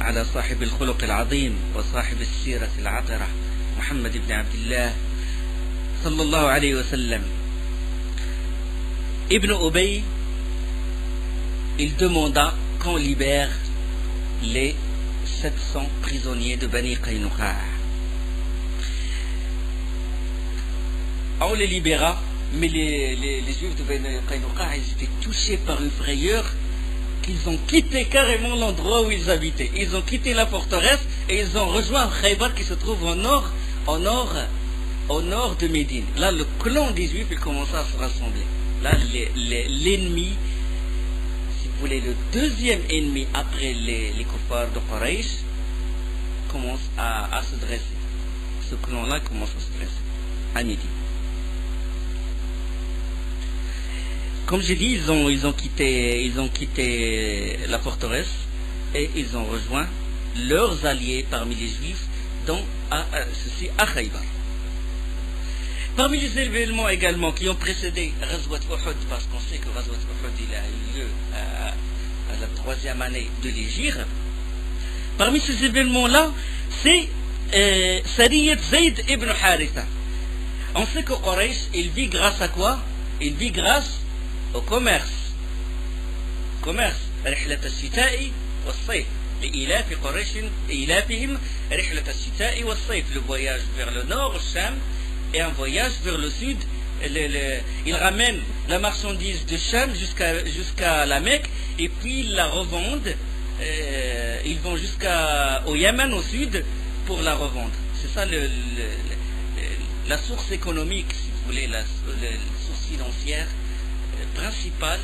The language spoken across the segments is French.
على صاحب الخلق العظيم وصاحب السيرة العطرة محمد بن عبد الله صلى الله عليه وسلم. Ibn Ubay, il demanda qu'on libère les 700 prisonniers de Bani Qaynuqa. On les libéra, mais les juifs de Bani Qaynuqa, ils étaient touchés par une frayeur qu'ils ont quitté carrément l'endroit où ils habitaient. Ils ont quitté la forteresse et ils ont rejoint Khaybar qui se trouve au nord de Médine. Là, le clan des juifs, il commença à se rassembler. Là, l'ennemi, si vous voulez, le deuxième ennemi après les kuffars de Quraysh, commence à se dresser. Ce clan-là commence à se dresser à Médine. Comme j'ai dit, ils ont quitté la forteresse et ils ont rejoint leurs alliés parmi les juifs, dont ceci à Khaybar. Parmi les événements également qui ont précédé Ghazwat Uhud, parce qu'on sait que Ghazwat Uhud il a eu lieu à la 3e année de l'Hégire, parmi ces événements-là, c'est Sariyat Zayd ibn Haritha. On sait que Quraysh, il vit grâce à quoi? Il vit grâce au commerce. رحلة الشتاء والصيف لإيلاف قريش إيلافهم رحلة الشتاء والصيف. Le voyage vers le nord, Cham, et un voyage vers le sud. Ils ramènent la marchandise de Cham jusqu'à la Mecque et puis ils la revendent. Ils vont jusqu'au Yémen au sud pour la revendre. C'est ça la source économique, si vous voulez, la source financière principale.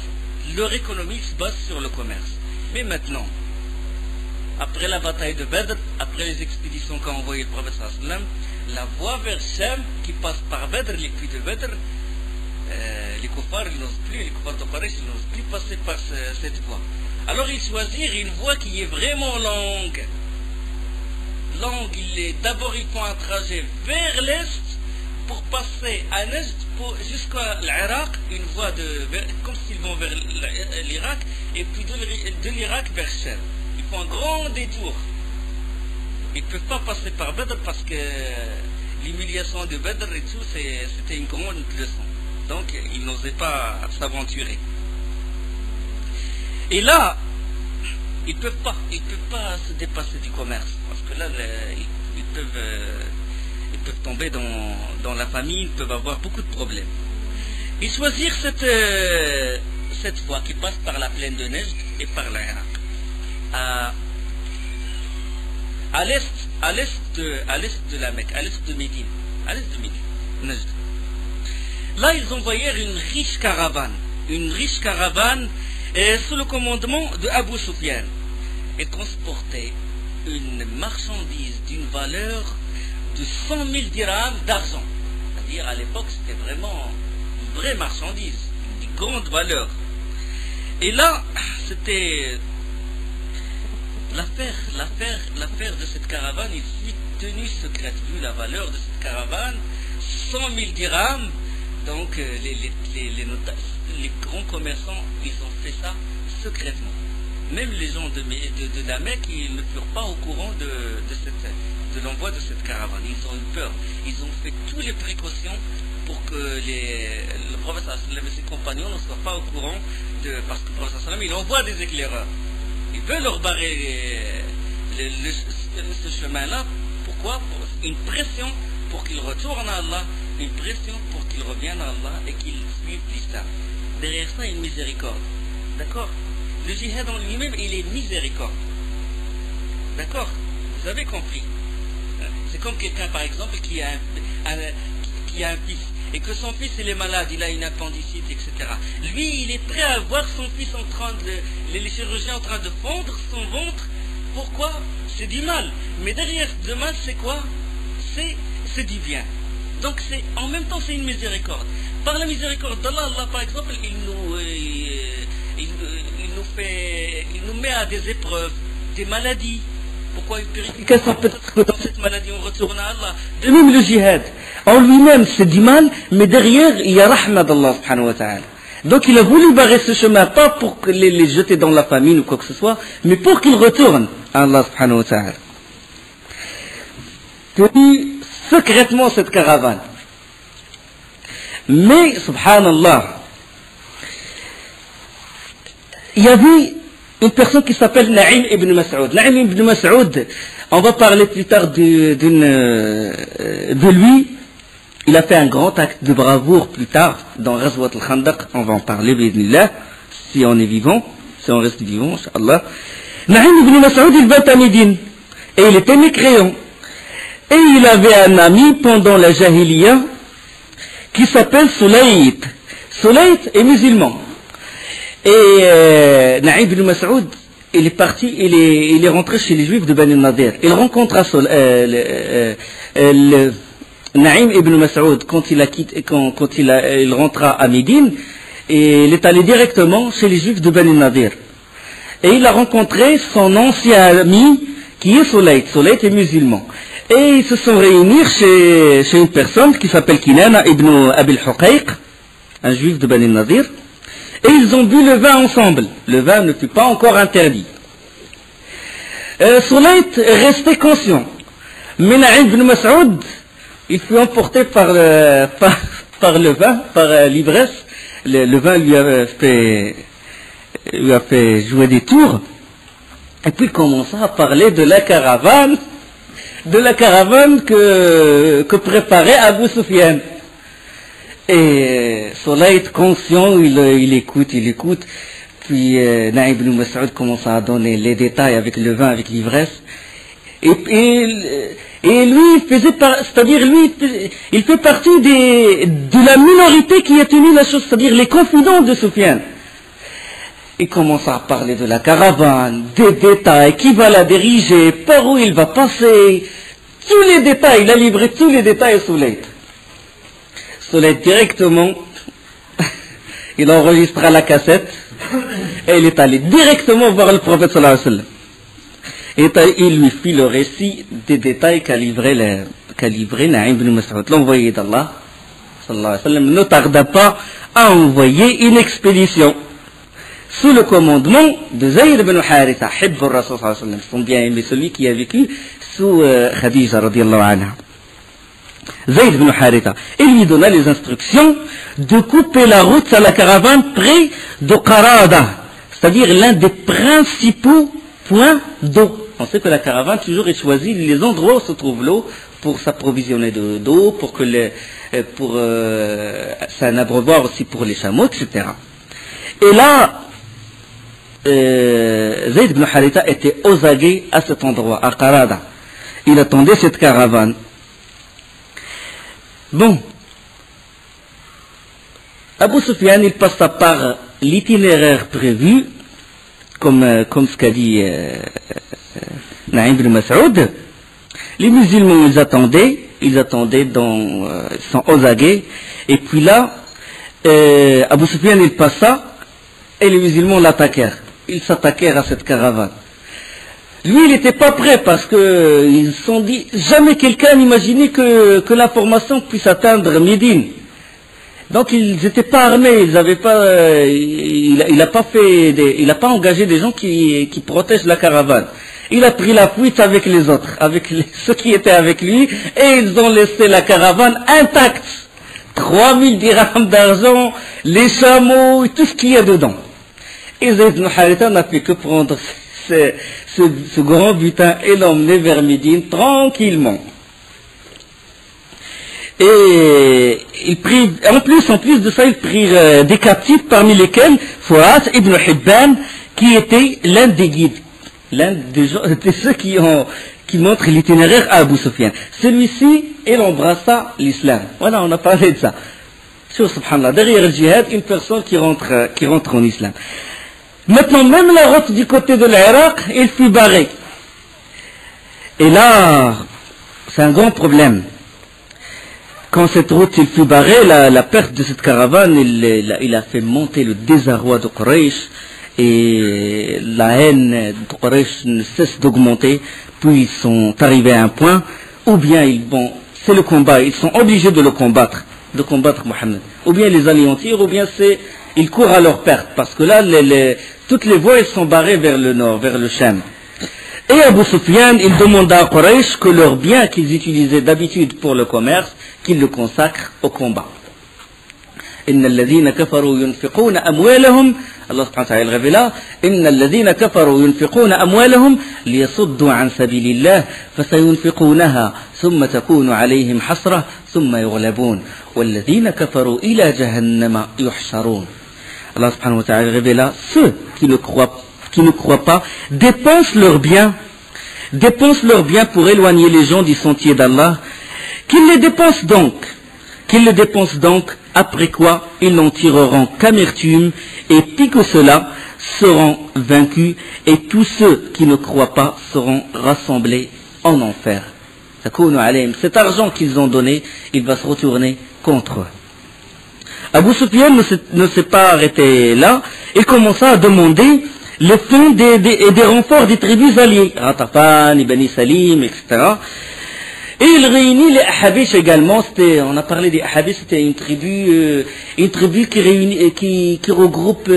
Leur économie se base sur le commerce. Mais maintenant, après la bataille de Badr, après les expéditions qu'a envoyé le prophète sallam, la voie vers Cham qui passe par Badr, les puits de Badr, les kuffars n'osent plus, les kuffars de Quraysh n'osent plus passer par cette voie. Alors ils choisirent une voie qui est vraiment longue. D'abord ils font un trajet vers l'est pour passer à l'est jusqu'à l'Irak, une voie comme s'ils vont vers l'Irak, et puis de l'Irak vers Cham. Ils font un grand détour. Ils ne peuvent pas passer par Badr parce que l'humiliation de Badr et tout, c'était une grande leçon. Donc ils n'osaient pas s'aventurer. Et là, ils ne peuvent pas se dépasser du commerce, parce que là, ils peuvent tomber dans la famine, ils peuvent avoir beaucoup de problèmes. Ils choisirent cette voie qui passe par la plaine de Nejd et par l'Irak. À l'est de la Mecque, à l'est de Médine, Nejd. Là, ils envoyèrent une riche caravane sous le commandement de Abu Sufyan, et transportait une marchandise d'une valeur de 100 000 dirhams d'argent. C'est-à-dire, à l'époque, c'était vraiment une vraie marchandise, une grande valeur. Et là, c'était l'affaire de cette caravane, il fut tenue secrète. Vu la valeur de cette caravane, 100 000 dirhams, donc les grands commerçants, ils ont fait ça secrètement. Même les gens de la Mecque, ils ne furent pas au courant de l'envoi de cette caravane. Ils ont eu peur. Ils ont fait toutes les précautions pour que le prophète sallam et ses compagnons ne soient pas au courant parce que le prophète sallam, il envoie des éclaireurs. Il veut leur barrer ce chemin-là. Pourquoi? Une pression pour qu'ils retournent à Allah, une pression pour qu'ils reviennent à Allah et qu'ils suivent l'islam. Derrière ça, une miséricorde. D'accord? Le djihad en lui-même, il est miséricorde. D'accord? Vous avez compris? C'est comme quelqu'un, par exemple, qui a un fils, et que son fils, il est malade, il a une appendicite, etc. Lui, il est prêt à voir son fils les chirurgiens en train de fondre son ventre. Pourquoi? C'est du mal. Mais derrière ce mal, c'est quoi? C'est du bien. Donc, en même temps, c'est une miséricorde. Par la miséricorde d'Allah, Allah, par exemple, il nous met à des épreuves, des maladies. Pourquoi une purification? Peut-être que dans cette maladie, on retourne à Allah. De même, le djihad, en lui-même, c'est du mal, mais derrière, il y a rahma d'Allah, subhanahu wa ta'ala. Donc il a voulu barrer ce chemin, pas pour les jeter dans la famine ou quoi que ce soit, mais pour qu'ils retournent à Allah subhanahu wa ta'ala. Tenu secrètement cette caravane. Mais, subhanallah, il y avait une personne qui s'appelle Naïm ibn Mas'oud. Naïm ibn Mas'oud, on va parler plus tard de lui. Il a fait un grand acte de bravoure plus tard dans Ghazwat al-Khandaq. On va en parler, bi'idhnillah, si on est vivant, si on reste vivant, inshallah. Naïm ibn Mas'oud, il va à Médine. Et il était mécréant. Et il avait un ami pendant la Jahiliya qui s'appelle Sulayt. Sulayt est musulman. Et Naïm ibn Mas'oud, il est parti, il est rentré chez les Juifs de Bani Nadir. Il rencontra Naïm ibn Mas'oud quand il rentra à Médine, et il est allé directement chez les Juifs de Bani Nadir. Et il a rencontré son ancien ami qui est Sulayt. Sulayt est musulman. Et ils se sont réunis chez une personne qui s'appelle Kinana ibn Abil Huqayq, un juif de Bani Nadir, et ils ont bu le vin ensemble. Le vin ne fut pas encore interdit. Sulayt restait conscient. Mais Naïm ibn Mas'oud, il fut emporté par le vin, par l'ivresse. Le vin lui a fait jouer des tours. Et puis il commença à parler de la caravane que préparait Abu Sufyan. Et Sulayt, conscient, il écoute. Puis Naïm ibn Mas'oud commence à donner les détails avec le vin, avec l'ivresse. Et lui, il fait partie de la minorité qui a tenu la chose, c'est-à-dire les confidents de Sufyan. Il commence à parler de la caravane, des détails, qui va la diriger, par où il va passer, tous les détails, il a livré tous les détails à Sulayt. Sulayt directement, il enregistra la cassette, et il est allé directement voir le prophète sallallahu alayhi wa sallam. Et il lui fit le récit des détails qu'a livré Naïm ibn Mas'oud. L'envoyé d'Allah sallallahu alayhi wa sallam ne tarda pas à envoyer une expédition sous le commandement de Zayd ibn Haritha, Hibb al-Rasul sallallahu alayhi wa sallam, son bien-aimé, celui qui a vécu sous Khadija radiallahu anha. Zayd ibn Haritha. Il lui donna les instructions de couper la route à la caravane près de Qarada, c'est-à-dire l'un des principaux points d'eau. On sait que la caravane toujours est choisie les endroits où se trouve l'eau pour s'approvisionner d'eau, c'est un abreuvoir aussi pour les chameaux, etc. Et là, Zayd ibn Haritha était aux aguets à cet endroit, à Qarada. Il attendait cette caravane. Bon, Abu Sufyan, il passa par l'itinéraire prévu, comme ce qu'a dit Naïm ibn Mas'oud. Les musulmans, ils attendaient ils sont aux aguets, et puis là, Abu Sufyan, il passa, et les musulmans l'attaquèrent. Ils s'attaquèrent à cette caravane. Lui, il n'était pas prêt parce qu'ils se sont dit, jamais quelqu'un n'imaginait que l'information puisse atteindre Médine. Donc ils n'étaient pas armés, il n'a pas engagé des gens qui protègent la caravane. Il a pris la fuite avec les autres, ceux qui étaient avec lui, et ils ont laissé la caravane intacte. 3000 dirhams d'argent, les chameaux, tout ce qu'il y a dedans. Et Zayd ibn Haritha n'a fait que prendre ce grand butin et l'emmener vers Médine tranquillement. Et en plus de ça, ils prirent des captifs, parmi lesquels Fuat ibn Hibban, qui était l'un des guides, l'un de ceux qui montrent l'itinéraire à Abu Sufyan. Celui-ci, il embrassa l'islam. Voilà, on a parlé de ça. Subhanallah, derrière le djihad, une personne qui rentre en islam. Maintenant, même la route du côté de l'Irak, il fut barré. Et là, c'est un grand problème. Quand cette route il fut barrée, la perte de cette caravane, il a fait monter le désarroi de Quraysh, et la haine de Quraysh ne cesse d'augmenter, puis ils sont arrivés à un point, ou bien c'est le combat, ils sont obligés de combattre Mohammed. Ou bien les anéantir, ou bien c'est ils courent à leur perte, parce que là, toutes les voies elles sont barrées vers le nord, vers le Sham. Et Abu Sufyan, il demanda à Quraysh que leurs biens qu'ils utilisaient d'habitude pour le commerce, qu'ils le consacrent au combat. إن الذين كفروا ينفقون أموالهم الله سبحانه وتعالى révéla إن الذين كفروا ينفقون أموالهم ليصدوا عن سبيل الله فسينفقونها ثم تكون عليهم حسرة ثم يغلبون والذين كفروا إلى جهنم يحشرون. Allah subhanahu wa ta'ala révéla ceux qui ne croient pas dépensent leurs biens pour éloigner les gens du sentier d'Allah, qu'ils les dépensent donc, après quoi ils n'en tireront qu'amertume, et puis que ceux-là seront vaincus, et tous ceux qui ne croient pas seront rassemblés en enfer. Cet argent qu'ils ont donné, il va se retourner contre eux. Abu Sufyan ne s'est pas arrêté là, il commença à demander les fonds des renforts des tribus alliées, Ratafan, Ibn Salim, etc. Et il réunit les Ahabish également. On a parlé des Ahabish, c'était une tribu qui regroupe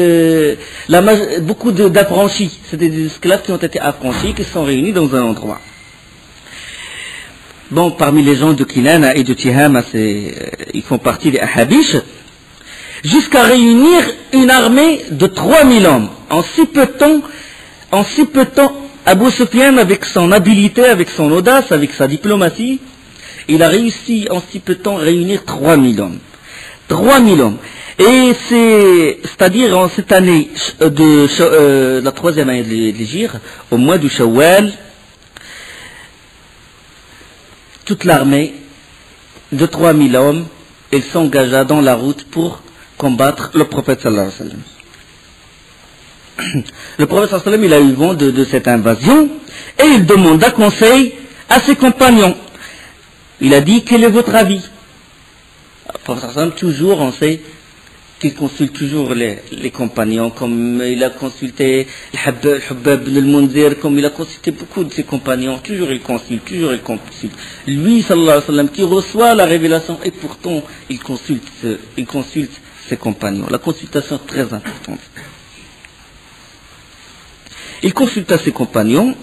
beaucoup d'affranchis. C'était des esclaves qui ont été affranchis, qui sont réunis dans un endroit. Bon, parmi les gens de Kinana et de Tihama, ils font partie des Ahabish, jusqu'à réunir une armée de 3000 hommes. En si peu de temps, Abu Sufyan, avec son habileté, avec son audace, avec sa diplomatie, il a réussi en si peu de temps à réunir 3000 hommes. 3000 hommes. Et c'est-à-dire en cette année la troisième année de l'Hégire, au mois du Shawwal, toute l'armée de 3000 hommes, elle s'engagea dans la route pour combattre le prophète sallallahu alayhi wa sallam. Le prophète sallallahu alayhi wa sallam, il a eu vent de cette invasion et il demanda conseil à ses compagnons. Il a dit, quel est votre avis? Le prophète sallallahu alayhi wa sallam, toujours, on sait qu'il consulte toujours les compagnons, comme il a consulté Al-Hubbab ibn al-Munzir, comme il a consulté beaucoup de ses compagnons, toujours il consulte. Lui, sallallahu alayhi wa sallam, qui reçoit la révélation, et pourtant il consulte ses compagnons. La consultation est très importante. Il consulta ses compagnons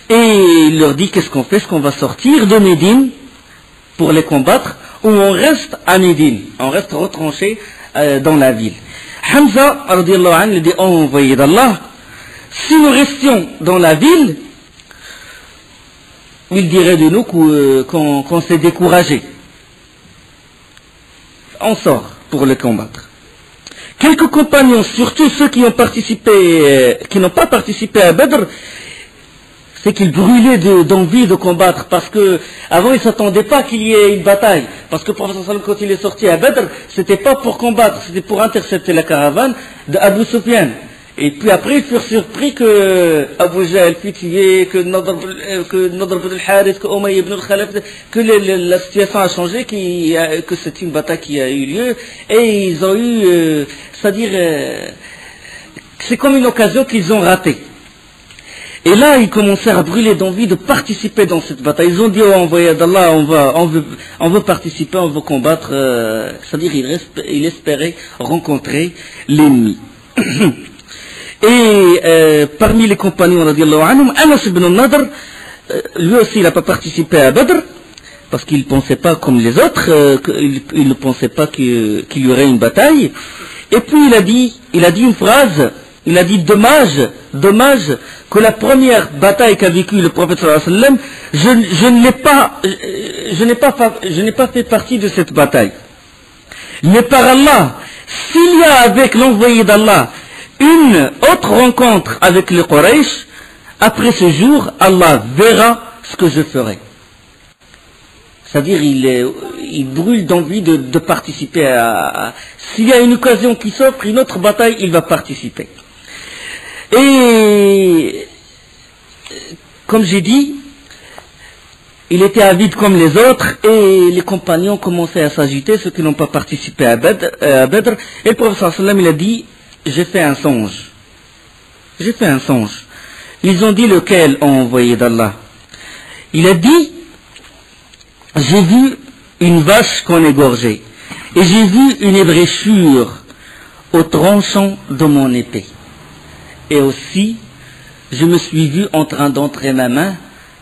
et il leur dit, qu'est-ce qu'on fait? Est-ce qu'on va sortir de Médine pour les combattre, ou on reste à Médine, on reste retranché dans la ville? Hamza radiyallahu anhu dit, oh envoyé d'Allah, si nous restions dans la ville, il dirait de nous qu'on s'est découragé. On sort pour le combattre. Quelques compagnons, surtout ceux qui n'ont pas participé à Badr, c'est qu'ils brûlaient d'envie de combattre, parce que avant ils ne s'attendaient pas qu'il y ait une bataille, parce que le prophète sallallahu alayhi wa sallam, quand il est sorti à Badr, c'était pas pour combattre, c'était pour intercepter la caravane d'Abu Sufyan. Et puis après ils furent surpris que Abu Jahl fut tué, que Nadr ibn al-Harith, que Umayy ibn al-Khalaf, que la situation a changé, que c'est une bataille qui a eu lieu, et ils ont eu, c'est-à-dire, c'est comme une occasion qu'ils ont ratée. Et là, ils commencèrent à brûler d'envie de participer dans cette bataille. Ils ont dit, oh, envoyé d'Allah, on veut participer, on veut combattre, c'est-à-dire, il espérait rencontrer l'ennemi. Et parmi les compagnons, radiallahu anhum, Anas ibn al-Nadr, lui aussi, il n'a pas participé à Badr, parce qu'il ne pensait pas comme les autres, il ne pensait pas qu'il y aurait une bataille. Et puis il a dit une phrase, il a dit, dommage que la première bataille qu'a vécue le prophète sallallahu alayhi wa sallam, je n'ai pas fait partie de cette bataille. Mais par Allah, s'il y a avec l'envoyé d'Allah une autre rencontre avec les Quraysh, après ce jour, Allah verra ce que je ferai. C'est-à-dire, il brûle d'envie de participer s'il y a une occasion qui s'offre, une autre bataille, il va participer. Et, comme j'ai dit, il était avide comme les autres, et les compagnons commençaient à s'agiter, ceux qui n'ont pas participé à Badr, et le prophète sallallahu alayhi wa sallam, il a dit, j'ai fait un songe. Ils ont dit, lequel, ô envoyé d'Allah? Il a dit, j'ai vu une vache qu'on égorgeait, et j'ai vu une ébréchure au tranchant de mon épée. Et aussi, je me suis vu en train d'entrer ma main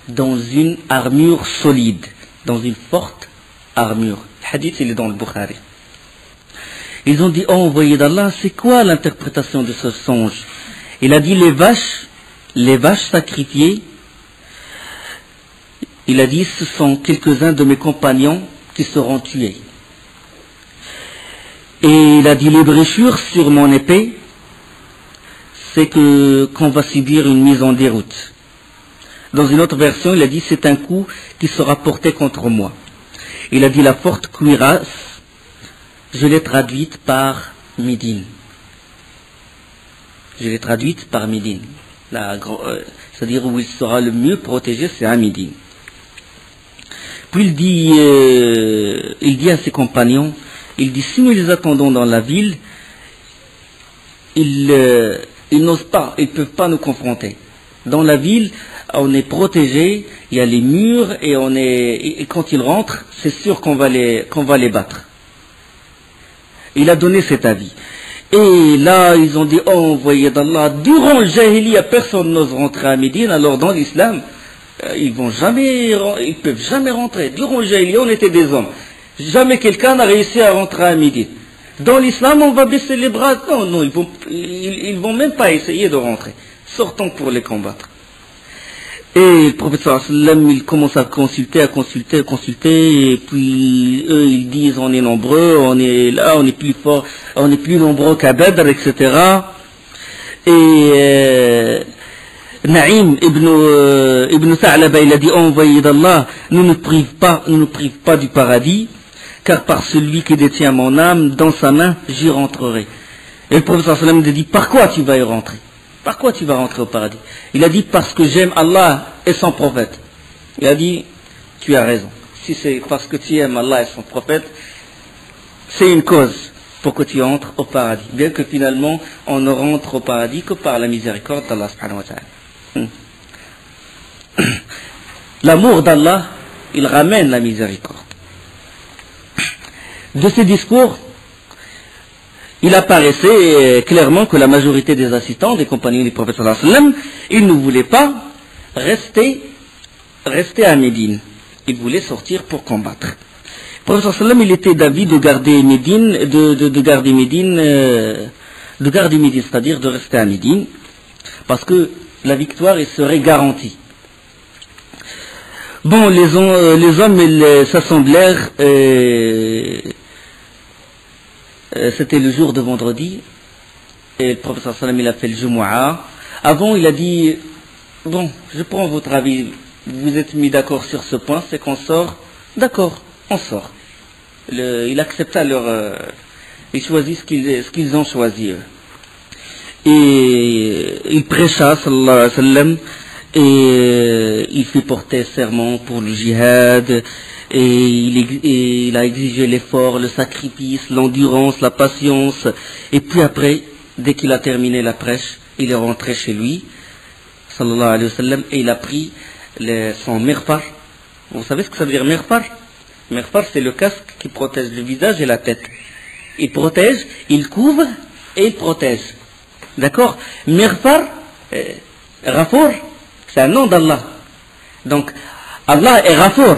dans une armure solide, dans une forte armure. Le hadith, il est dans le Bukhari. Ils ont dit, oh envoyé d'Allah, c'est quoi l'interprétation de ce songe? Il a dit, les vaches sacrifiées, il a dit, ce sont quelques-uns de mes compagnons qui seront tués. Et il a dit, les bréchures sur mon épée, c'est qu'on va subir une mise en déroute. Dans une autre version, il a dit, c'est un coup qui sera porté contre moi. Il a dit, la forte cuirasse, je l'ai traduite par Médine. Je l'ai traduite par Médine. C'est-à-dire où il sera le mieux protégé, c'est à Médine. Puis il dit à ses compagnons, il dit, si nous les attendons dans la ville, ils n'osent pas, ils ne peuvent pas nous confronter. Dans la ville, on est protégé, il y a les murs, et quand ils rentrent, c'est sûr qu'on va les battre. Il a donné cet avis. Et là, ils ont dit, oh, envoyé d'Allah, durant le Jahiliya, personne n'ose rentrer à Médine, alors dans l'islam, ils peuvent jamais rentrer. Durant le Jahiliya, on était des hommes. Jamais quelqu'un n'a réussi à rentrer à Médine. Dans l'islam, on va baisser les bras. Non, ils vont même pas essayer de rentrer. Sortons pour les combattre. Et le prophète sallam, il commence à consulter, et puis eux, ils disent, on est nombreux, on est là, on est plus fort, on est plus nombreux qu'à Badr, etc. Et Naïm ibn Tha'laba, il a dit, envoyé d'Allah, ne nous prive pas du paradis, car par celui qui détient mon âme, dans sa main, j'y rentrerai. Et le prophète sallam a dit, par quoi tu vas y rentrer? Par quoi tu vas rentrer au paradis? Il a dit, parce que j'aime Allah et son prophète. Il a dit, tu as raison. Si c'est parce que tu aimes Allah et son prophète, c'est une cause pour que tu entres au paradis. Bien que finalement, on ne rentre au paradis que par la miséricorde d'Allah subhanahu wa ta'ala. L'amour d'Allah, il ramène la miséricorde. De ces discours, il apparaissait clairement que la majorité des assistants, des compagnons du prophète sallallahu alayhi wa sallam, ils ne voulaient pas rester à Médine. Ils voulaient sortir pour combattre. Le prophète sallallahu alayhi wa sallam, il était d'avis de garder Médine, c'est-à-dire de rester à Médine, parce que la victoire, il serait garantie. Bon, les hommes, ils s'assemblèrent, c'était le jour de vendredi, et le prophète sallallahu alayhi wa sallam, il a fait le Jumu'ah. Avant, il a dit, bon, je prends votre avis, vous êtes mis d'accord sur ce point, c'est qu'on sort, d'accord, on sort. Il accepta il choisit ce qu'ils ont choisi. Et il prêcha, sallallahu alayhi wa sallam, et il fit porter serment pour le djihad, et il a exigé l'effort, le sacrifice, l'endurance, la patience, et puis après, dès qu'il a terminé la prêche, il est rentré chez lui, sallallahu alayhi wa sallam, et il a pris son mirfar. Vous savez ce que ça veut dire mirfar? Mirfar, c'est le casque qui protège le visage et la tête. Il protège, il couvre et il protège. D'accord? Mirfar, Ghafour, c'est un nom d'Allah. Donc, Allah est Ghafour.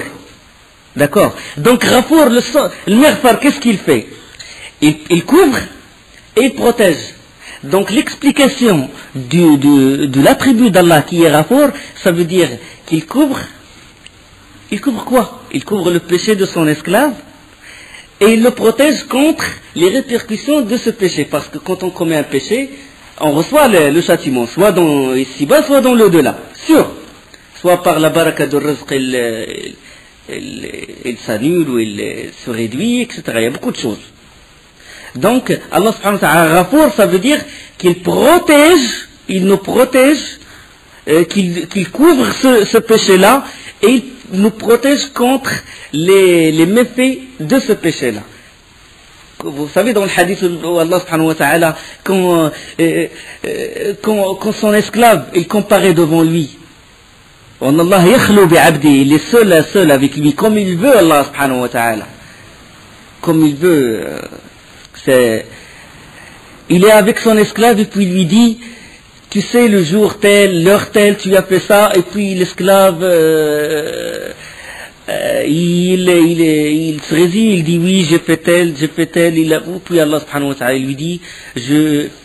D'accord? Donc, Ghafour, le Mirfar, qu'est-ce qu'il fait? Il couvre et il protège. Donc, l'explication de l'attribut d'Allah qui est Ghafour, ça veut dire qu'il couvre. Il couvre quoi? Il couvre le péché de son esclave et il le protège contre les répercussions de ce péché. Parce que quand on commet un péché, on reçoit le châtiment, soit dans ici-bas, soit dans l'au-delà. Sûr. Soit par la baraka de rizq, il s'annule ou il se réduit, etc. Il y a beaucoup de choses. Donc, Allah subhanahu wa ta'ala, Ghafour, ça veut dire qu'il protège, il nous protège, qu'il couvre ce péché-là, et il nous protège contre les méfaits de ce péché-là. Vous savez, dans le hadith où Allah subhanahu wa ta'ala, quand son esclave, il comparait devant lui, Allah yakhlu bi'abdi, il est seul avec lui, comme il veut, Allah subhanahu wa ta'ala. Comme il veut, il est avec son esclave et puis il lui dit, tu sais, le jour tel, l'heure telle, tu as fait ça, et puis l'esclave, il se résigne, il dit oui, j'ai fait tel, il avoue, puis Allah subhanahu wa ta'ala lui dit,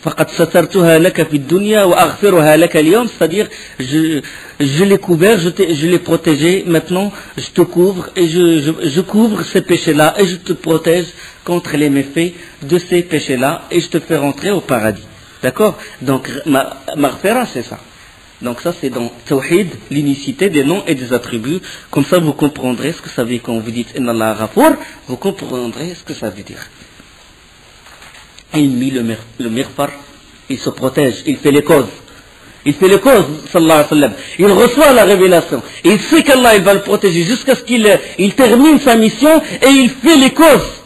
فَقَدْ سَتَرْتُهَا لَكَ فِي الدُّنْيَا وَأَغْفِرُهَا لَكَ الْيَوْمِ, c'est-à-dire, je l'ai couvert, je l'ai protégé, maintenant je te couvre, et je couvre ces péchés-là, et je te protège contre les méfaits de ces péchés-là, et je te fais rentrer au paradis. D'accord? Donc, maghfira, c'est ça. Donc ça c'est dans Tawhid, l'unicité des noms et des attributs. Comme ça vous comprendrez ce que ça veut dire quand vous dites Inna Allah Ghafour, vous comprendrez ce que ça veut dire. Il mit le mirfar, il se protège, il fait les causes. Il fait les causes, sallallahu alayhi wa sallam. Il reçoit la révélation. Il sait qu'Allah il va le protéger jusqu'à ce qu'il termine sa mission et il fait les causes.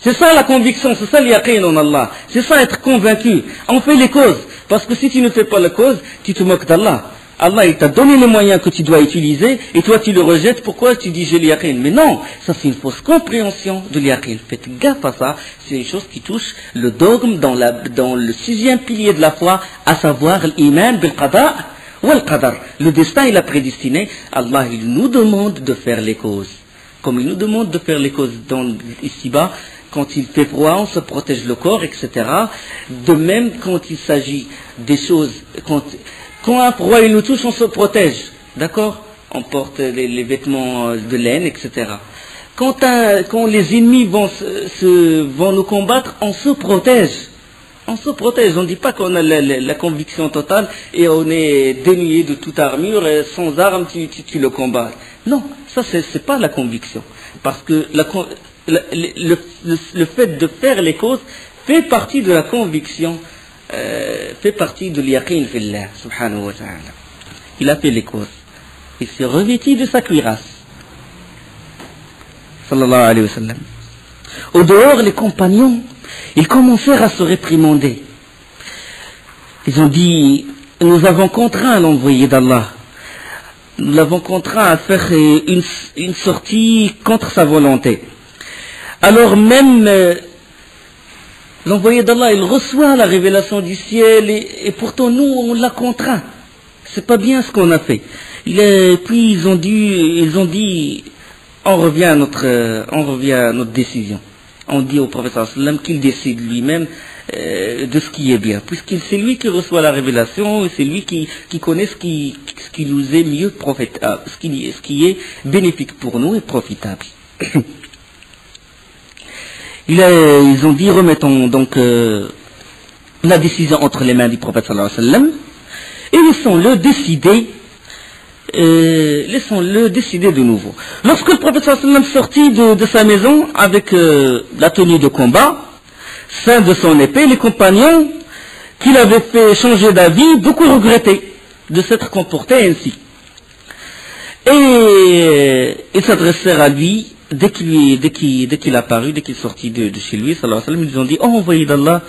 C'est ça la conviction, c'est ça l'yaqin en Allah. C'est ça être convaincu. On fait les causes. Parce que si tu ne fais pas les causes, tu te moques d'Allah. Allah il t'a donné les moyens que tu dois utiliser et toi tu le rejettes. Pourquoi tu dis j'ai l'yaqin? Mais non, ça c'est une fausse compréhension de l'yaqin. Faites gaffe à ça. C'est une chose qui touche le dogme dans le 6e pilier de la foi, à savoir l'iman bil qada wal qadar. Le destin il a prédestiné. Allah il nous demande de faire les causes. Comme il nous demande de faire les causes ici-bas, quand il fait froid, on se protège le corps, etc. De même, quand il s'agit des choses, quand un froid il nous touche, on se protège, d'accord? On porte les vêtements de laine, etc. Quand les ennemis vont nous combattre, on se protège. On se protège, on ne dit pas qu'on a la conviction totale et on est dénué de toute armure, et sans armes tu le combats. Non, ça c'est pas la conviction. Parce que le fait de faire les causes fait partie de la conviction, fait partie de l'yaqin fillah, subhanahu wa ta'ala. Il a fait les causes. Il s'est revêtu de sa cuirasse. Sallallahu alayhi wa sallam. Au dehors, les compagnons, ils commencèrent à se réprimander. Ils ont dit, nous avons contraint l'envoyé d'Allah. Nous l'avons contraint à faire une sortie contre sa volonté. Alors même l'envoyé d'Allah, il reçoit la révélation du ciel et pourtant nous, on l'a contraint. C'est pas bien ce qu'on a fait. Puis ils ont dit, on revient à notre décision. On dit au prophète sallallahu alayhi wa sallam qu'il décide lui-même de ce qui est bien, puisque c'est lui qui reçoit la révélation et c'est lui qui connaît ce qui nous est mieux profitable, ce qui est bénéfique pour nous et profitable. Ils ont dit, remettons donc la décision entre les mains du prophète sallallahu alayhi wa sallam et laissons-le décider de nouveau. Lorsque le prophète sallallahu alayhi wa sallam sortit de sa maison avec la tenue de combat, ceint de son épée, les compagnons qui l'avaient fait changer d'avis, beaucoup regrettaient de s'être comportés ainsi. Et ils s'adressèrent à lui dès qu'il apparut, dès qu'il sortit de chez lui, sallallahu alayhi wa sallam, ils ont dit, oh envoyé d'Allah,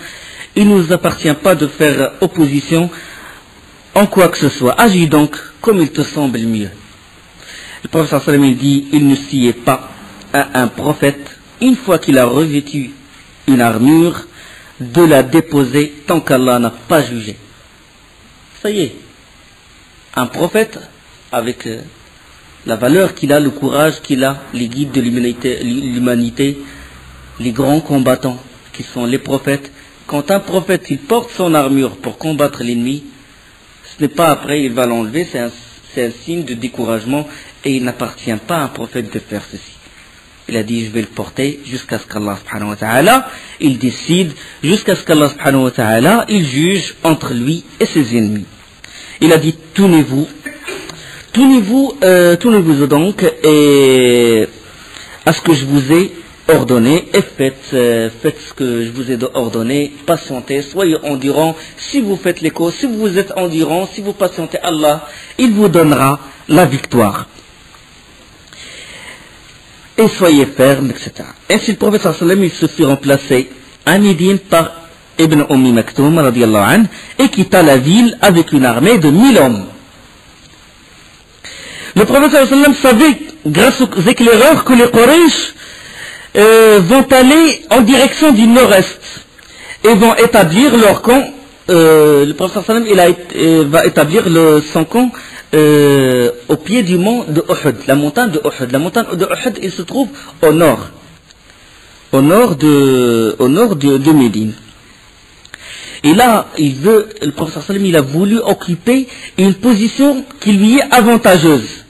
il ne nous appartient pas de faire opposition en quoi que ce soit. Agis donc comme il te semble mieux. Le prophète sallallahu alayhi wa sallam, il dit, il ne s'y est pas à un prophète, une fois qu'il a revêtu une armure, de la déposer tant qu'Allah n'a pas jugé. Ça y est, un prophète avec la valeur qu'il a, le courage qu'il a, les guides de l'humanité, les grands combattants qui sont les prophètes. Quand un prophète il porte son armure pour combattre l'ennemi, ce n'est pas après il va l'enlever, c'est un signe de découragement et il n'appartient pas à un prophète de faire ceci. Il a dit je vais le porter jusqu'à ce qu'Allah subhanahu wa ta'ala il décide, jusqu'à ce qu'Allah subhanahu wa ta'ala il juge entre lui et ses ennemis. Il a dit tournez-vous donc à ce que je vous ai ordonné et faites ce que je vous ai ordonné, patientez, soyez endurants. Si vous faites les causes, si vous êtes endurants, si vous patientez, Allah il vous donnera la victoire. Et soyez fermes, etc. Ainsi le prophète sallallahu alayhi wa sallam il se fit remplacer à Médine par Ibn Maktoum radiyallahu anhu et quitta la ville avec une armée de 1000 hommes. Le prophète sallallahu alayhi wa sallam savait, grâce aux éclaireurs, que les Quraysh vont aller en direction du nord-est. et vont établir leur camp. Le prophète sallam va établir son camp au pied du mont de Uhud, la montagne de Uhud. La montagne de Uhud, il se trouve au nord de Médine. Et là, le prophète sallam, il a voulu occuper une position qui lui est avantageuse.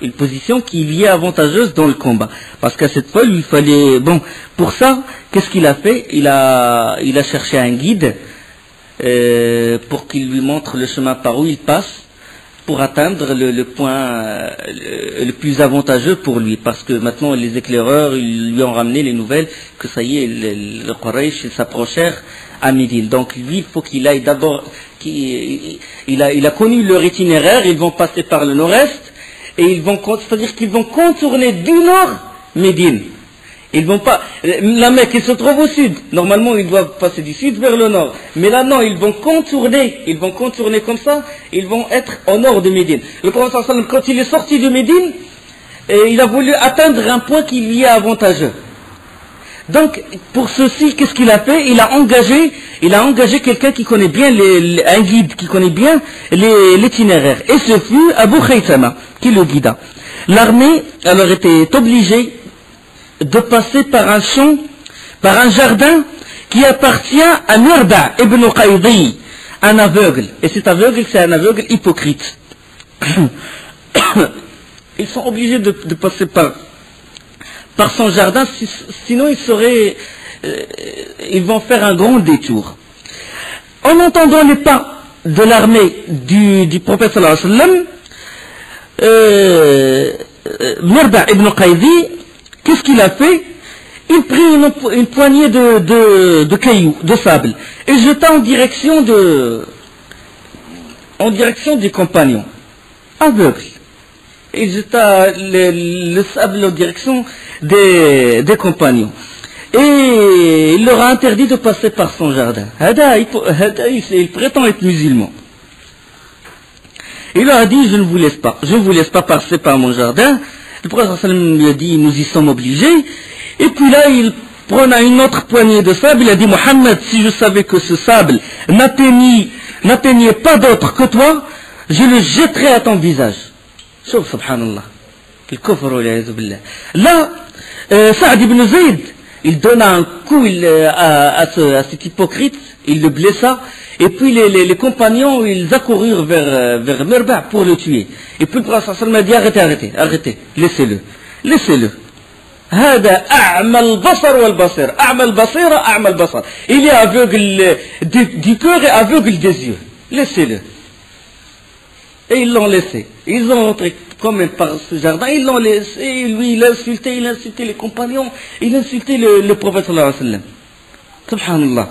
Une position qui lui est avantageuse dans le combat. Parce qu'à cette fois, il fallait... Bon, pour ça, qu'est-ce qu'il a fait? Il a cherché un guide pour qu'il lui montre le chemin par où il passe pour atteindre le point le plus avantageux pour lui. Parce que maintenant, les éclaireurs, ils lui ont ramené les nouvelles que ça y est, le Quraysh s'approchèrent à Médine. Donc lui, il faut qu'il aille d'abord... Il a connu leur itinéraire, ils vont passer par le nord-est, et c'est-à-dire qu'ils vont contourner du nord Médine. Ils vont pas, la Mecque, il se trouve au sud. Normalement, ils doivent passer du sud vers le nord. Mais là, non, ils vont contourner comme ça, ils vont être au nord de Médine. Le prophète sallam, quand il est sorti de Médine, il a voulu atteindre un point qui lui est avantageux. Donc, pour ceci, qu'est-ce qu'il a fait? Il a engagé quelqu'un qui connaît bien un guide, qui connaît bien l'itinéraire. Et ce fut Abu Khaythama, qui le guida. L'armée, alors, était obligée de passer par un champ, par un jardin qui appartient à Mirda ibn Qaydi, un aveugle. Et cet aveugle, c'est un aveugle hypocrite. Ils sont obligés de passer par son jardin, sinon ils vont faire un grand détour. En entendant les pas de l'armée du prophète sallallahu alayhi wa sallam, Mirda ibn Qaydi, qu'est-ce qu'il a fait? Il prit une poignée de cailloux, de sable, et jeta en direction des compagnons aveugles. Il jeta le sable en direction des compagnons. Et il leur a interdit de passer par son jardin. Il prétend être musulman. Il leur a dit, je ne vous laisse pas passer par mon jardin. Le prophète sallam lui a dit, nous y sommes obligés. Et puis là, il prenait une autre poignée de sable, il a dit, Mohammed, si je savais que ce sable n'atteignait pas d'autre que toi, je le jetterais à ton visage. Sauf, subhanallah. Là, Saad ibn Zayd, il donna un coup à cet hypocrite, il le blessa, et puis les compagnons, ils accoururent vers Mirba pour le tuer. Et puis le prophète sallam a dit, arrêtez, laissez-le. هذا أعمى البصر والبصير أعمى البصيرة أعمى البصر. Il est aveugle du cœur et aveugle des yeux. Laissez-le. Et ils l'ont laissé. Ils ont rentré quand même par ce jardin, ils l'ont laissé, et lui il a insulté les compagnons, il a insulté le prophète sallallahu alayhi wa sallam. Subhanallah.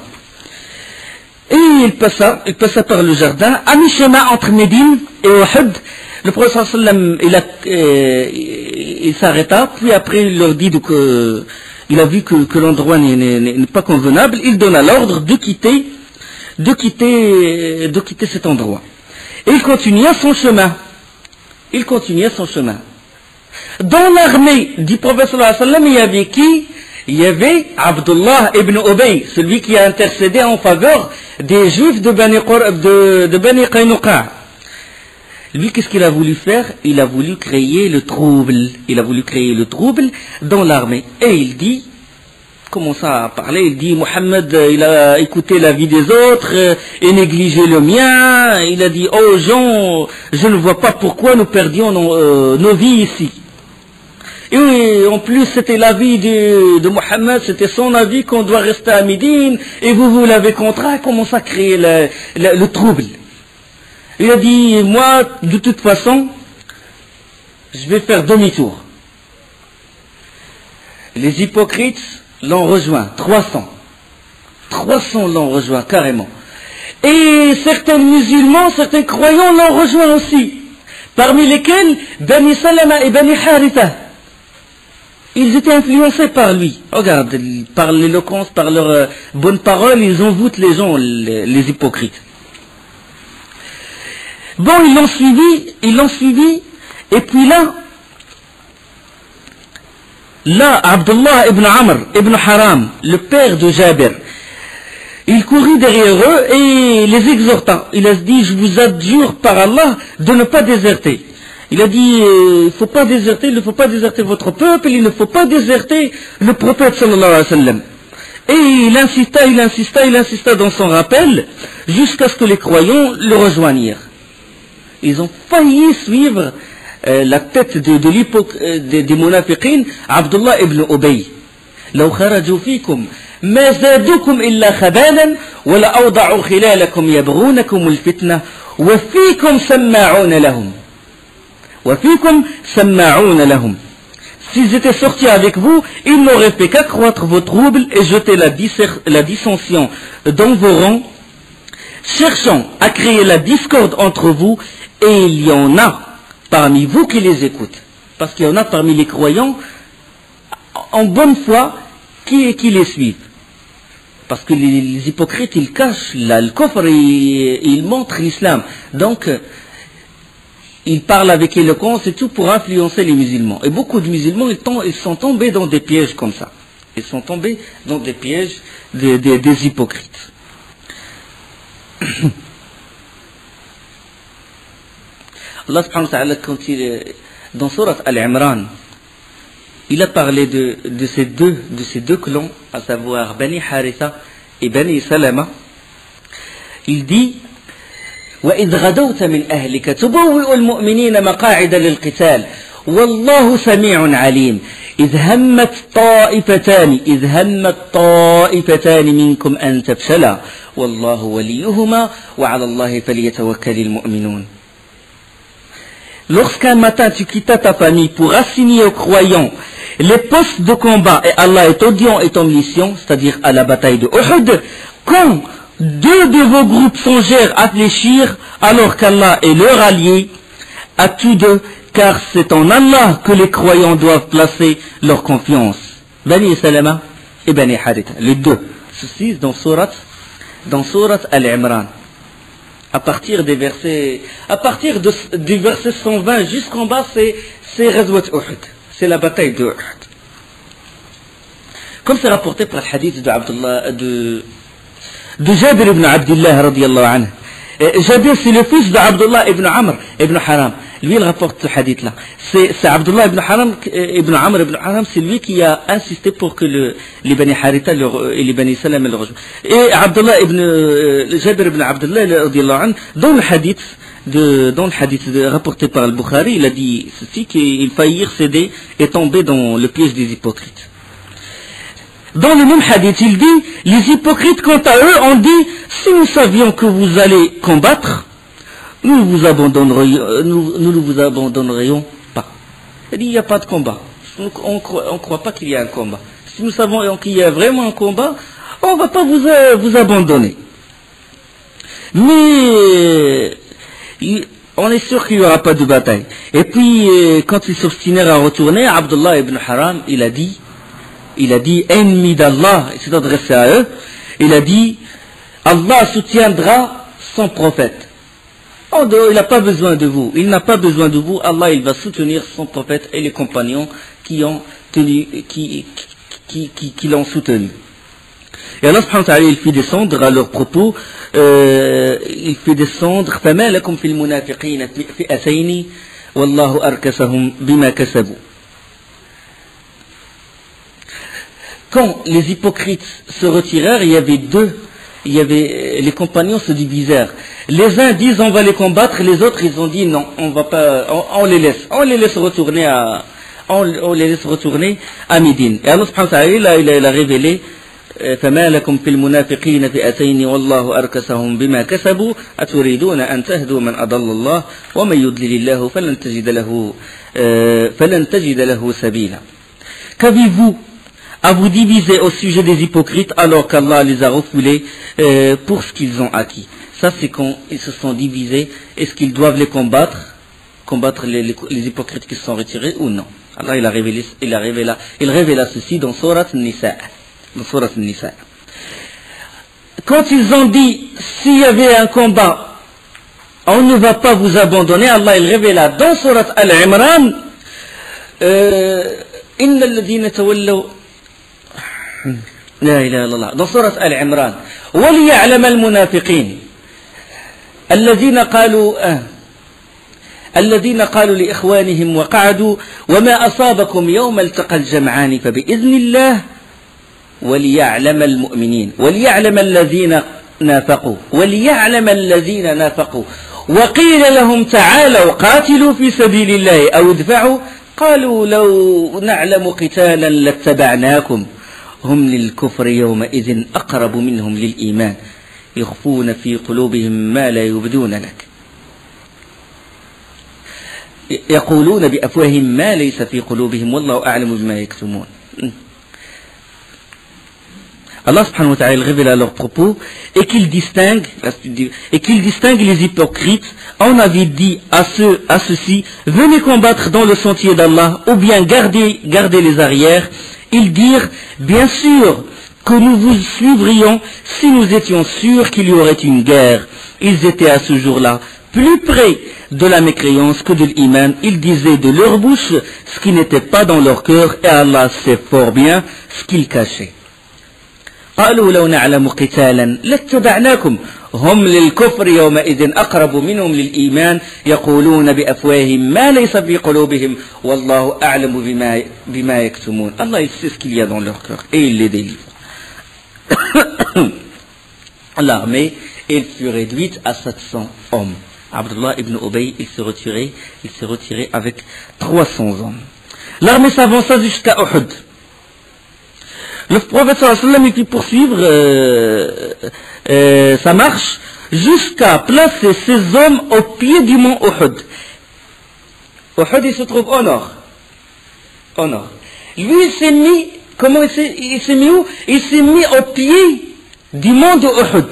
Et il passa par le jardin, à mi-chemin entre Médine et Uhud. Le prophète sallallahu alayhi wa sallam, il s'arrêta, puis après il leur dit il a vu que l'endroit n'est pas convenable, il donna l'ordre de quitter cet endroit. Et il continua son chemin. Dans l'armée du prophète sallallahu alayhi wa sallam, il y avait qui? Il y avait Abdullah ibn Ubay, celui qui a intercédé en faveur des Juifs de Bani Qaynuqa. Lui, qu'est-ce qu'il a voulu faire? Il a voulu créer le trouble. Dans l'armée. Et il dit, commence à parler, il dit, Mohammed, il a écouté la vie des autres et négligé le mien. Il a dit, oh gens, je ne vois pas pourquoi nous perdions nos vies ici. Et en plus, c'était l'avis de Mohammed, c'était son avis qu'on doit rester à Médine, et vous l'avez contraint, commence à créer le trouble. Il a dit, moi, de toute façon, je vais faire demi-tour. Les hypocrites l'ont rejoint, 300 l'ont rejoint carrément. Et certains musulmans, certains croyants l'ont rejoint aussi, parmi lesquels Bani Salama et Bani Haritha. Ils étaient influencés par lui. Regarde, par l'éloquence, par leur bonne parole, ils envoûtent les gens, les hypocrites. Bon, ils l'ont suivi, et puis là, Là, Abdullah ibn Amr ibn Haram, le père de Jabir, il courut derrière eux et les exhorta. Il a dit, je vous adjure par Allah de ne pas déserter. Il a dit, il ne faut pas déserter votre peuple, il ne faut pas déserter le prophète sallallahu alayhi wa sallam. Et il insista dans son rappel, jusqu'à ce que les croyants le rejoignirent. Ils ont failli suivre la tête des munafiqin, Abdullah ibn Ubay. لو خرجوا فيكم ما زادوكم إلا خبالا ولأوضعوا خلالكم يبغونكم الفتنة وفيكم سماعون لهم. S'ils étaient sortis avec vous, ils n'auraient fait qu'accroître vos troubles et jeter la dissension dans vos rangs, cherchant à créer la discorde entre vous, et il y en a parmi vous qui les écoutent. Parce qu'il y en a parmi les croyants en bonne foi qui les suivent. Parce que les hypocrites, ils cachent le coffre et ils montrent l'islam. Donc, ils parlent avec éloquence et tout pour influencer les musulmans. Et beaucoup de musulmans, ils sont tombés dans des pièges comme ça. Ils sont tombés dans des pièges des hypocrites. Allah subhanahu wa ta'ala, quand dans Surat Al-Imran, il a parlé de ces deux clans, à savoir Bani Haritha et Bani Salama. Il dit وَإِذْ غَدَوْتَ مِنْ أَهْلِكَ تُبَوِّئُ الْمُؤْمِنِينَ مَقَاعِدَ لِلْقِتَالِ وَاللَّهُ سَمِيعٌ عَلِيمٌ إِذْ هَمَّتْ طَائِفَتَانِ مِنْكُمْ أَنْ تَفْشَلَا وَاللَّهُ وَلِيُّهُمَا وَعَلَى اللَّهِ فَلْيَتَوَكَّلِ الْمُؤْمِنُونَ. Lorsqu'un matin tu quittas ta famille pour assigner aux croyants les postes de combat, et Allah est audient et omniscient, c'est-à-dire à la bataille de Uhud, quand deux de vos groupes songèrent à fléchir, alors qu'Allah est leur allié, à tous deux, car c'est en Allah que les croyants doivent placer leur confiance. Bani Salama et Bani Haritha, les deux, ceci dans Surat Al-Imran. À partir du verset 120 jusqu'en bas, c'est Ghazwat Uhud, c'est la bataille de Uhud. Comme c'est rapporté par le hadith de Jabir ibn Abdullah radiyallahu anhu. Jabir, c'est le fils d'Abdullah ibn Amr ibn Haram. Lui, il rapporte ce hadith-là. C'est Abdullah ibn Amr ibn Haram, c'est lui qui a insisté pour que les Bani Haritha et les Bani Salam le rejoignent. Et Jabir ibn Abdullah radiyallahu anhu, dans le hadith rapporté par al-Bukhari, il a dit ceci, qu'il faillit céder et tomber dans le piège des hypocrites. Dans le même hadith, il dit, les hypocrites, quant à eux, ont dit, si nous savions que vous allez combattre, nous ne vous abandonnerions pas. Il dit, il n'y a pas de combat. On ne croit pas qu'il y a un combat. Si nous savons qu'il y a vraiment un combat, on ne va pas vous abandonner. Mais on est sûr qu'il n'y aura pas de bataille. Et puis, quand ils s'obstinèrent à retourner, Abdullah ibn Haram, il a dit, ennemi d'Allah, il s'est adressé à eux, il a dit, Allah soutiendra son prophète. Il n'a pas besoin de vous, Allah il va soutenir son prophète et les compagnons qui l'ont soutenu. Et Allah subhanahu wa ta'ala, il fait descendre à leur propos, فَمَا لَكُمْ فِي الْمُنَافِقِينَ فِئَتَيْنِ وَاللَّهُ أَرْكَسَهُمْ بِمَا كَسَبُوا. Quand les hypocrites se retirèrent, les compagnons se divisèrent. Les uns disent on va les combattre, les autres ils ont dit non, on va pas, on les laisse retourner à Médine. Et Allah subhanahu wa ta'ala, il a révélé فما لكم في المنافقين فئتين والله أركسهم بما كسبوا أتريدون أن تهدوا من أضل الله ومن يضلل الله فلن تجد له سبيلا. Qu'avez-vous à vous diviser au sujet des hypocrites alors qu'Allah les a refoulés pour ce qu'ils ont acquis? Ça c'est quand ils se sont divisés. Est-ce qu'ils doivent les combattre les hypocrites qui se sont retirés ou non? Allah il révéla ceci dans Surat Nisa. Quand ils ont dit s'il y avait un combat on ne va pas vous abandonner, Allah il révéla dans Surat Al-Imran إن الذين تولوا لا إله إلا الله. Dans Sourate Al-Imran, وليعلم المنافقين الذين قالوا لإخوانهم وقعدوا وما أصابكم يوم التقى الجمعان فبإذن الله وليعلم المؤمنين وليعلم الذين نافقوا وقيل لهم تعالوا قاتلوا في سبيل الله أو ادفعوا قالوا لو نعلم قتالا لاتبعناكم هم للكفر يومئذ أقرب منهم للإيمان يخفون في قلوبهم ما لا يبدون لك يقولون بأفواههم ما ليس في قلوبهم والله أعلم بما يكتمون. Allah subhanahu wa ta'ala révèle à leur propos et qu'il distingue les hypocrites. On avait dit à ceux-ci, venez combattre dans le sentier d'Allah ou bien gardez les arrières. Ils dirent, bien sûr que nous vous suivrions si nous étions sûrs qu'il y aurait une guerre. Ils étaient à ce jour-là plus près de la mécréance que de l'iman. Ils disaient de leur bouche ce qui n'était pas dans leur cœur et Allah sait fort bien ce qu'ils cachaient. قالوا لو نعلم قتالا لاتبعناكم هم للكفر يومئذ أقرب منهم للإيمان يقولون بأفواههم ما ليس في قلوبهم والله أعلم بما يكتمون. Allah il sait ce qu'il y a dans leur cœur et il les délivre. L'armée elle fut réduite à 700 hommes. Abdullah ibn Ubay il s'est retiré avec 300 hommes. L'armée s'avança jusqu'à Uhud. Le prophète sallallahu alayhi wa sallam il fit poursuivre sa marche jusqu'à placer ses hommes au pied du mont Uhud. Uhud il se trouve au nord. Lui il s'est mis, il s'est mis où? Il s'est mis au pied du mont de Uhud.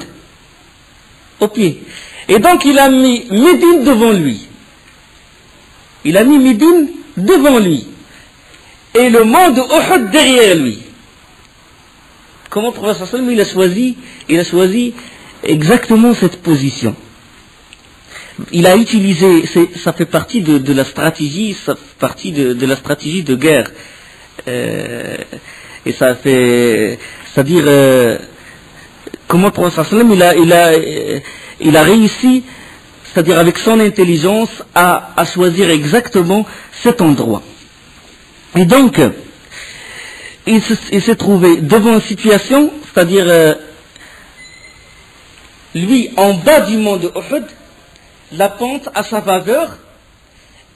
Au pied. Et donc il a mis Médine devant lui. Et le mont de Uhud derrière lui. Comment le prophète sallallahu alayhi wa sallam il a choisi exactement cette position. Il a utilisé, ça fait partie de la stratégie, de la stratégie de guerre. Et ça fait, c'est-à-dire, comment le prophète sallallahu alayhi wa sallam il a réussi, c'est-à-dire avec son intelligence, à choisir exactement cet endroit. Et donc, il s'est trouvé devant une situation, c'est-à-dire lui en bas du mont de Uhud, la pente à sa faveur,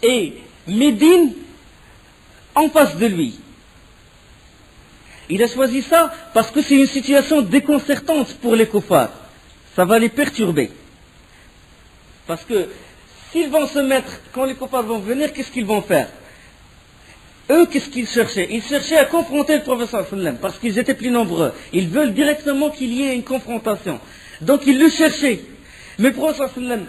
et Médine en face de lui. Il a choisi ça parce que c'est une situation déconcertante pour les kuffars. Ça va les perturber. Parce que s'ils vont se mettre, quand les kuffars vont venir, qu'est-ce qu'ils vont faire? Eux, qu'est-ce qu'ils cherchaient? Ils cherchaient à confronter le prophète sallallahu alayhi wa sallam, parce qu'ils étaient plus nombreux. Ils veulent directement qu'il y ait une confrontation. Donc ils le cherchaient. Mais le prophète sallallahu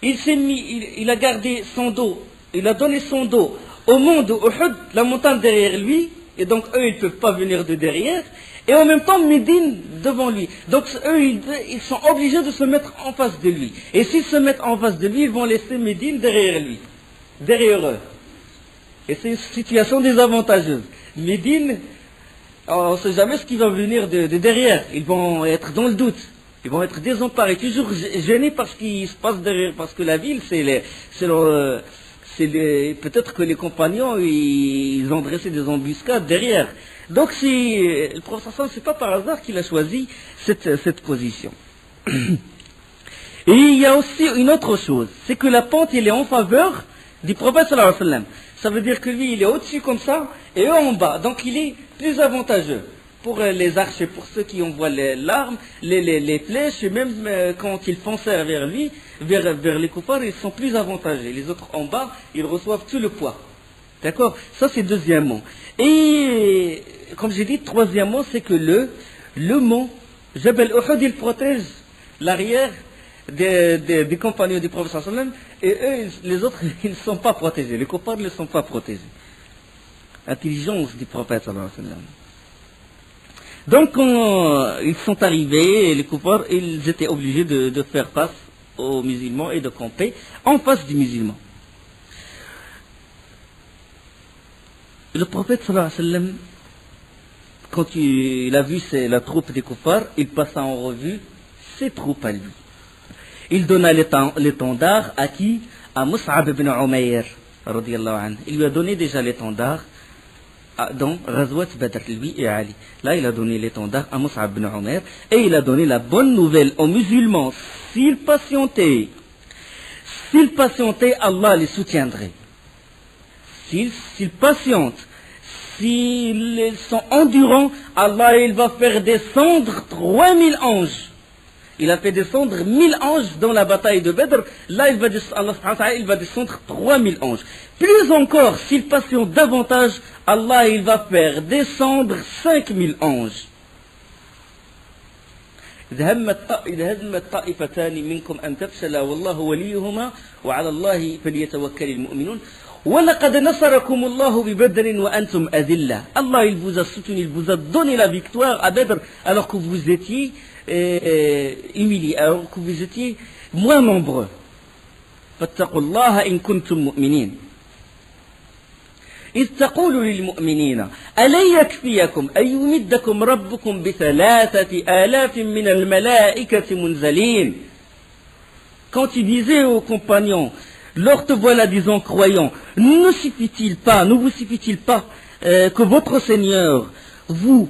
alayhi wa sallam, il a gardé son dos, il a donné son dos au mont de Uhud, la montagne derrière lui, et donc eux, ils ne peuvent pas venir de derrière, et en même temps Médine devant lui. Donc eux, ils sont obligés de se mettre en face de lui. Et s'ils se mettent en face de lui, ils vont laisser Médine derrière lui, derrière eux. Et c'est une situation désavantageuse. Médine, on ne sait jamais ce qui va venir de derrière. Ils vont être dans le doute. Ils vont être désemparés, toujours gênés par ce qui se passe derrière. Parce que la ville, peut-être que les compagnons, ils ont dressé des embuscades derrière. Donc le prophète, c'est pas par hasard qu'il a choisi cette position. Et il y a aussi une autre chose, c'est que la pente, elle est en faveur du prophète sallallahu alayhi wa sallam. Ça veut dire que lui, il est au-dessus comme ça, et eux en bas. Donc il est plus avantageux pour les archers, pour ceux qui envoient l'arme, les flèches, et même quand ils foncèrent vers lui, vers les kuffars, ils sont plus avantagés. Les autres en bas, ils reçoivent tout le poids. D'accord? Ça c'est deuxièmement. Et comme j'ai dit, troisièmement, c'est que le mont Jabal Uhud, il protège l'arrière des compagnons du prophète sallallahu alayhi wa sallam, et eux, les autres, ils ne sont pas protégés. Les kuffars ne sont pas protégés. Intelligence du prophète sallallahu alayhi wa sallam. Donc, ils sont arrivés, et les kuffars, ils étaient obligés de faire face aux musulmans et de camper en face des musulmans. Le prophète sallallahu alayhi wa sallam, quand il a vu la troupe des kuffars, il passa en revue ses troupes à lui. Il donna l'étendard à qui? À Mus'ab ibn Umayr, radiyallahu anhu. Il lui a donné déjà l'étendard dans Ghazwat Badr, lui et Ali. Là, il a donné l'étendard à Mus'ab ibn Umayr et il a donné la bonne nouvelle aux musulmans. S'ils patientaient, Allah les soutiendrait. S'ils patientent, s'ils sont endurants, Allah il va faire descendre 3000 anges. Il a fait descendre 1000 anges dans la bataille de Badr. Là, Allah il va descendre 3000 anges. Plus encore, s'ils patientent davantage, Allah il va faire descendre 5000 anges. إذا همت طائفتان منكم أن تفشلا والله وليهما وعلى الله فليتوكل المؤمنون وَلَقَدْ نَصَرَكُمُ اللَّهُ بِبَدْرٍ وَأَنْتُمْ أَذِلَّةٌ. Allah il vous a soutenu, il vous a donné la victoire à Badr alors que vous étiez humiliés, alors que vous étiez moins nombreux. فَاتَّقُوا اللَّهَ إِن كُنتُم مُؤْمِنِينَ إِذْ تَقُولُ لِلْمُؤْمِنِينَ أَلَنْ يَكْفِيَكُمْ أَنْ يُمِدَّكُمْ رَبُّكُمْ ب3,000 مِنَ الْمَلَائِكَةِ مُنْزَلِينَ. Quand il disait aux compagnons, lors te voilà disant croyant, ne vous suffit-il pas que votre Seigneur vous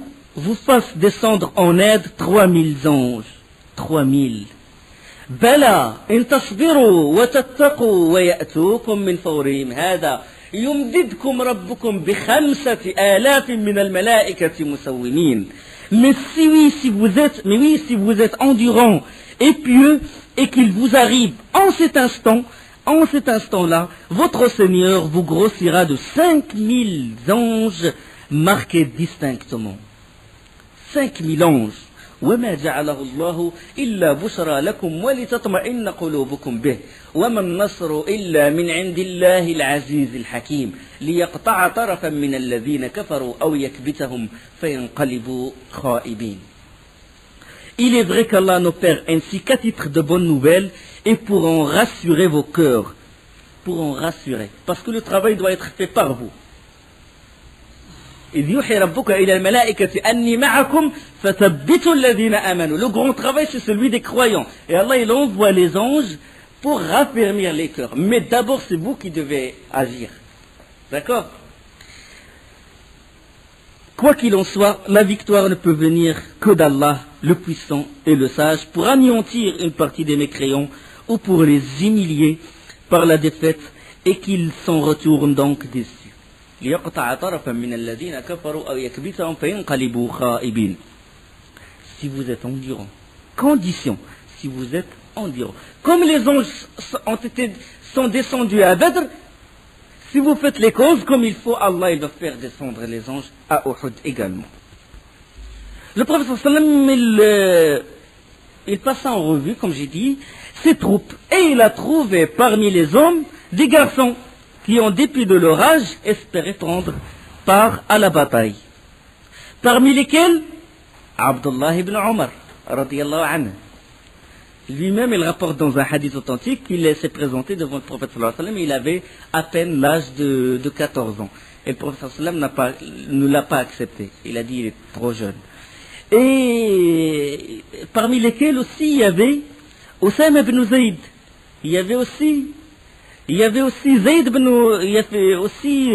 fasse descendre en aide 3000 anges, 3000. Bala in tasbiru wa tattaqu wa ya'tukum min fawrihim hada yumdidkum rabbukum bi 5,000 min al-malaikati musawwimin. Mais si vous êtes endurant et pieux et qu'il vous arrive en cet instant-là, votre Seigneur vous grossira de 5000 anges marqués distinctement. 5000 anges. وما جعله الله إلا بشرى لكم ولتطمئن قلوبكم به وما النصر إلا من عند الله العزيز الحكيم ليقطع طرفا من الذين كفروا أو يكبتهم فينقلبوا خائبين. Il est vrai qu'Allah nous perd ainsi qu'à titre de bonnes nouvelles et pour en rassurer vos cœurs. Pour en rassurer. Parce que le travail doit être fait par vous. إذ يوحي ربك إلى الملائكة أني معكم فثبتوا الذين آمنوا. Le grand travail c'est celui des croyants. Et Allah il envoie les anges pour raffermir les cœurs. Mais d'abord c'est vous qui devez agir. D'accord? Quoi qu'il en soit, la victoire ne peut venir que d'Allah, le puissant et le sage, pour anéantir une partie des mécréants ou pour les humilier par la défaite et qu'ils s'en retournent donc déçus. ليقطع طرفا من الذين كفروا أو يكبتهم فينقلبوا خائبين. Si vous êtes endurant, condition, si vous êtes endurant. Comme les anges sont descendus à Badr, si vous faites les causes comme il faut, Allah il va faire descendre les anges à Uhud également. Le prophète sallam il passa en revue, comme j'ai dit, ses troupes et il a trouvé parmi les hommes des garçons qui, en dépit de leur âge, espéraient prendre part à la bataille. Parmi lesquels, Abdullah ibn Omar, radiyallahu anhu. Lui-même, il rapporte dans un hadith authentique qu'il s'est présenté devant le prophète sallallahu alayhi wa sallam, il avait à peine l'âge de 14 ans. Et le prophète sallallahu alayhi wa sallam ne l'a pas accepté. Il a dit il est trop jeune. Et parmi lesquels aussi il y avait Osama ibn Zayd. Il y avait aussi Zayd ibn, il y avait aussi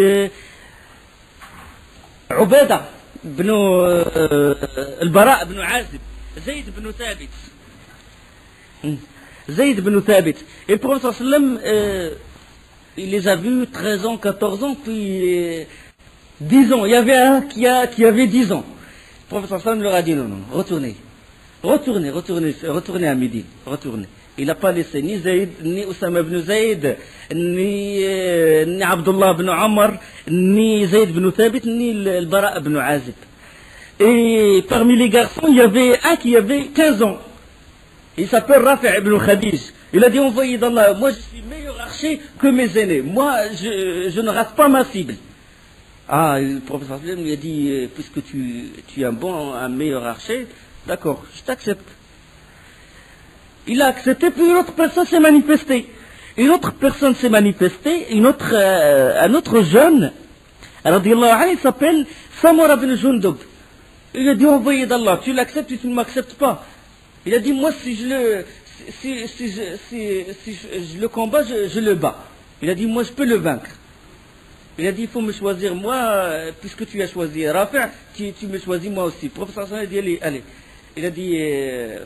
Ubada ibn al-Bara ibn Azib, Zayd ibn Thabit. Zayd ibn Thabit. Et le prophète sallam il les a vus 13 ans, 14 ans, puis 10 ans. Il y avait un qui avait 10 ans. Le prophète sallam leur a dit non, retournez à Médine, retournez. Il n'a pas laissé ni Zayd, ni Osama ibn Zayd, ni Abdullah ibn Omar, ni Zayd ibn Thabit, ni le Bara ibn Azib. Et parmi les garçons, il y avait un qui avait 15 ans. Il s'appelle Rafi' ibn Khadij. Il a dit, envoyé d'Allah, moi je suis meilleur archer que mes aînés. Moi, je ne rate pas ma cible. Ah, le professeur lui a dit, puisque tu es un meilleur archer, d'accord, je t'accepte. Il a accepté, puis une autre personne s'est manifestée. Un autre jeune, radiallahu anhu, il s'appelle Samura ibn Jundub. Il a dit, envoyé d'Allah, tu l'acceptes ou tu ne m'acceptes pas? Il a dit, moi, si je le combat, je le bats. Il a dit, moi, je peux le vaincre. Il a dit, il faut me choisir moi, puisque tu as choisi Rafi', tu me choisis moi aussi. Le professeur a dit, allez. Il a dit,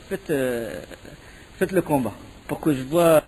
faites le combat, pour que je vois...